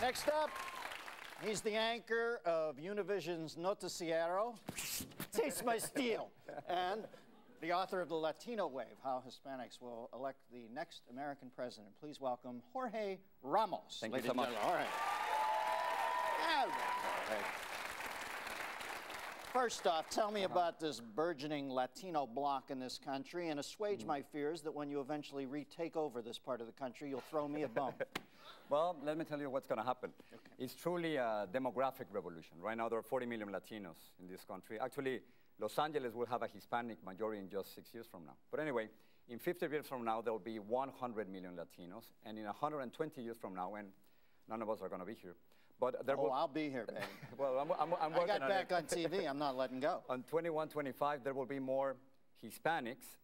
Next up, he's the anchor of Univision's Noticiero, Taste My Steel, and the author of The Latino Wave, How Hispanics Will Elect the Next American President. Please welcome Jorge Ramos. Thank you so much. All right. First off, tell me about this burgeoning Latino bloc in this country and assuage my fears that when you eventually retake over this part of the country, you'll throw me a bone. Well, let me tell you what's going to happen. Okay. It's truly a demographic revolution. Right now, there are 40 million Latinos in this country. Actually, Los Angeles will have a Hispanic majority in just 6 years from now. But anyway, in 50 years from now, there will be 100 million Latinos. And in 120 years from now, when none of us are going to be here, but there will... I'll be here, baby. Well, I'm working on it. I got back on TV. I'm not letting go. On 21, 25, there will be more Hispanics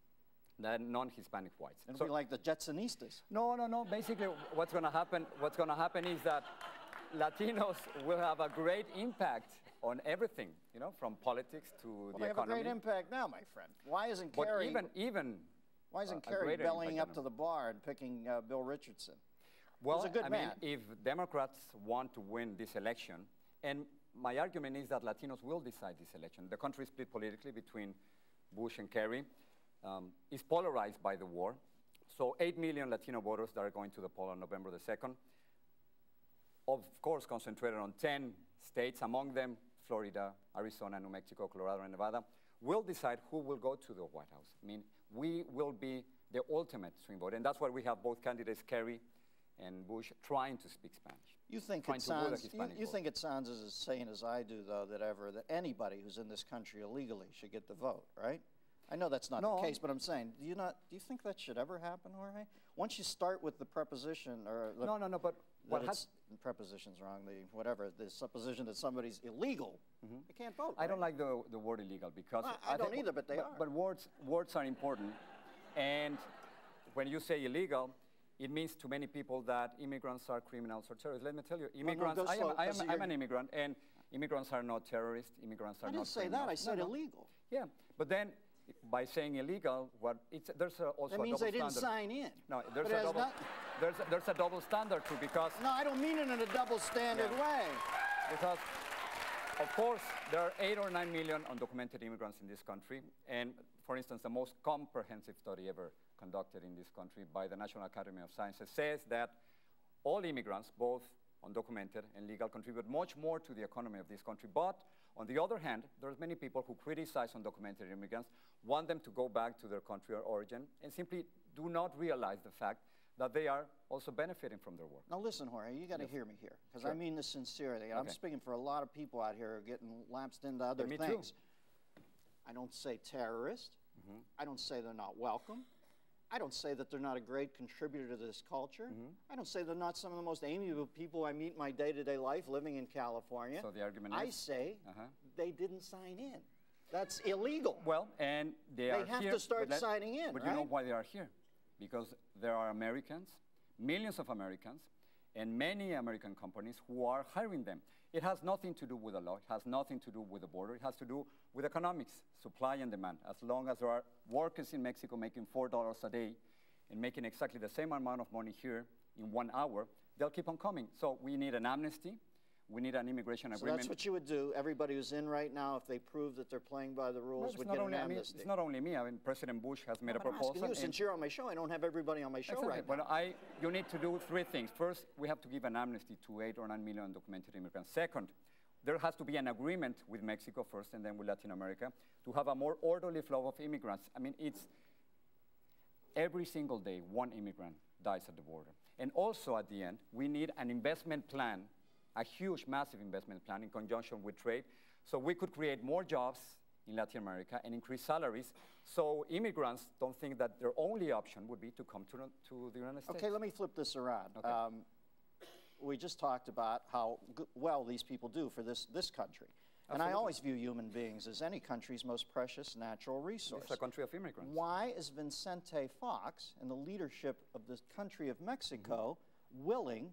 than non-Hispanic whites. It'll be like the Jetsonistas. No. Basically, what's going to happen is that Latinos will have a great impact on everything, you know, from politics to the economy. They have a great impact now, my friend. Why isn't Kerry... Why isn't Kerry bellying up to the bar and picking Bill Richardson? Well, He's a good man. mean, if Democrats want to win this election, and my argument is that Latinos will decide this election. The country is split politically between Bush and Kerry. It's polarized by the war. So 8 million Latino voters that are going to the poll on November the 2nd, of course, concentrated on 10 states, among them Florida, Arizona, New Mexico, Colorado, and Nevada, will decide who will go to the White House. I mean, we will be the ultimate swing vote, and that's why we have both candidates, Kerry and Bush, trying to speak Spanish. You think it sounds, you think it sounds as sane as I do, though, that anybody who's in this country illegally should get the vote, right? I know that's not the case, but I'm saying, do you think that should ever happen, Jorge? Once you start with the preposition, or the, but what has preposition's wrong, the supposition that somebody's illegal, they can't vote. I don't like the word illegal because I don't either, but they are. But words are important, and when you say illegal, it means to many people that immigrants are criminals or terrorists. Let me tell you, immigrants. I'm an immigrant, and immigrants are not terrorists. Immigrants are not criminals. I didn't say that. I said illegal. Yeah, but then, by saying illegal, there's also that means they didn't sign in. No, there's a double standard too, because no, I don't mean it in a double standard way. Because, of course, there are 8 or 9 million undocumented immigrants in this country, and for instance, the most comprehensive study ever conducted in this country by the National Academy of Sciences says that all immigrants, both undocumented and legal, contribute much more to the economy of this country. But on the other hand, there's many people who criticize undocumented immigrants, want them to go back to their country of origin, and simply do not realize the fact that they are also benefiting from their work. Now listen, Jorge, you got to hear me here, because I mean this sincerely. I'm speaking for a lot of people out here who are getting lapsed into other things. Too. I don't say terrorist. I don't say they're not welcome. I don't say that they're not a great contributor to this culture. I don't say they're not some of the most amiable people I meet in my day-to-day life living in California. So the argument is? I say they didn't sign in. That's illegal. Well, and they are here. They have to start signing in, But you know why they are here? Because there are Americans, millions of Americans, and many American companies who are hiring them. It has nothing to do with the law. It has nothing to do with the border. It has to do with economics, supply and demand. As long as there are workers in Mexico making $4 a day and making exactly the same amount of money here in 1 hour, they'll keep on coming. So we need an amnesty. We need an immigration agreement. So that's what you would do. Everybody who's in right now, if they prove that they're playing by the rules, would get an amnesty. It's not only me. I mean, President Bush has made a proposal. Since you're on my show, I don't have everybody on my show right now. Well, you need to do 3 things. First, we have to give an amnesty to 8 or 9 million undocumented immigrants. Second, there has to be an agreement with Mexico first and then with Latin America to have a more orderly flow of immigrants. I mean, it's every single day 1 immigrant dies at the border. And also at the end, we need an investment plan, a huge, massive investment plan in conjunction with trade, so we could create more jobs in Latin America and increase salaries, so immigrants don't think that their only option would be to come to the United States. Okay, let me flip this around. Okay. We just talked about how well these people do for this country. Absolutely. And I always view human beings as any country's most precious natural resource. It's a country of immigrants. Why is Vicente Fox and the leadership of the country of Mexico willing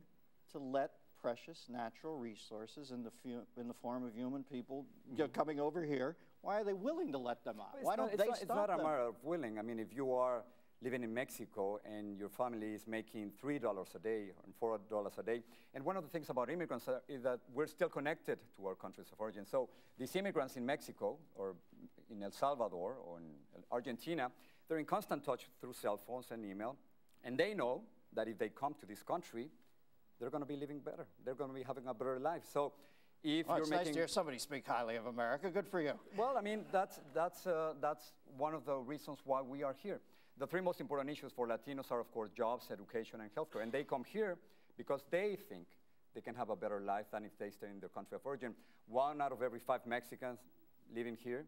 to let precious natural resources in the form of human people coming over here? Why are they willing to let them out? Why don't they stop them? It's not a matter of willing. I mean, if you are living in Mexico and your family is making $3 a day and $4 a day. And one of the things about immigrants is that we're still connected to our countries of origin. So these immigrants in Mexico or in El Salvador or in Argentina, they're in constant touch through cell phones and email. And they know that if they come to this country, they're going to be living better. They're going to be having a better life. So if well, you're it's making... nice to hear somebody speak highly of America. Good for you. Well, I mean, that's one of the reasons why we are here. The three most important issues for Latinos are, of course, jobs, education, and healthcare. And they come here because they think they can have a better life than if they stay in their country of origin. 1 out of every 5 Mexicans living here,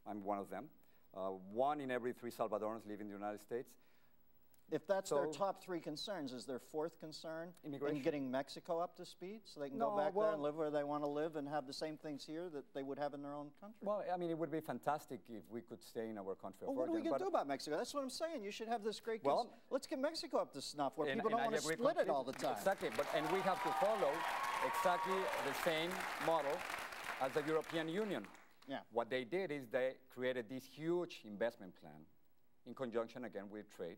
I'm one of them. 1 in every 3 Salvadorans live in the United States. If that's their top 3 concerns, is their 4th concern in getting Mexico up to speed so they can go back there and live where they want to live and have the same things here that they would have in their own country? Well, I mean, it would be fantastic if we could stay in our country of origin. What are we going to do about Mexico? That's what I'm saying. You should have this great... let's get Mexico up to snuff where people don't want to split it all the time. Exactly, and we have to follow exactly the same model as the European Union. Yeah. What they did is they created this huge investment plan in conjunction, again, with trade,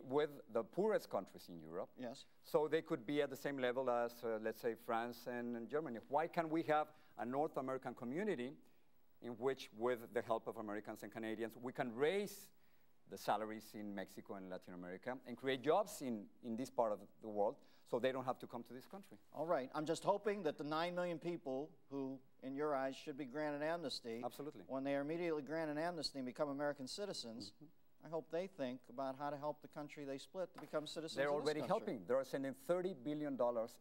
with the poorest countries in Europe, yes, so they could be at the same level as, let's say, France and Germany. Why can't we have a North American community in which, with the help of Americans and Canadians, we can raise the salaries in Mexico and Latin America and create jobs in this part of the world so they don't have to come to this country? All right. I'm just hoping that the 9 million people who, in your eyes, should be granted amnesty, absolutely, when they are immediately granted amnesty and become American citizens, I hope they think about how to help the country they split to become citizens They're of this already country. helping. They're sending $30 billion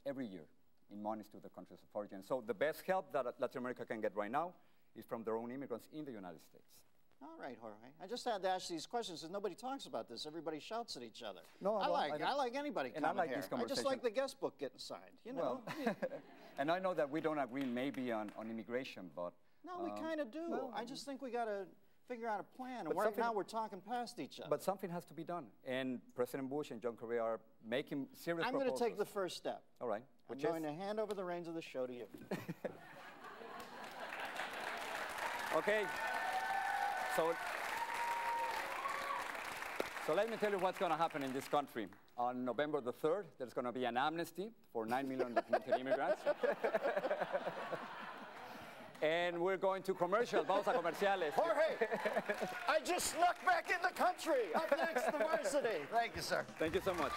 every year in monies to the countries of origin. So the best help that Latin America can get right now is from their own immigrants in the United States. All right, Jorge. I just had to ask these questions because nobody talks about this. Everybody shouts at each other. No, I like anybody coming here. I just like the guest book getting signed, you know. Well, and I know that we don't agree maybe on immigration, but... No, we kind of do. Well, I just think we got to figure out a plan, and right now we're talking past each other. But something has to be done, and President Bush and John Kerry are making serious proposals. I'm going to take the first step. All right. I'm going to hand over the reins of the show to you. Okay. So let me tell you what's going to happen in this country. On November the 3rd, there's going to be an amnesty for 9 million documented immigrants. And we're going to commercial. Vamos a comerciales. Jorge, I just snuck back in the country. Up next, the varsity. Thank you, sir. Thank you so much.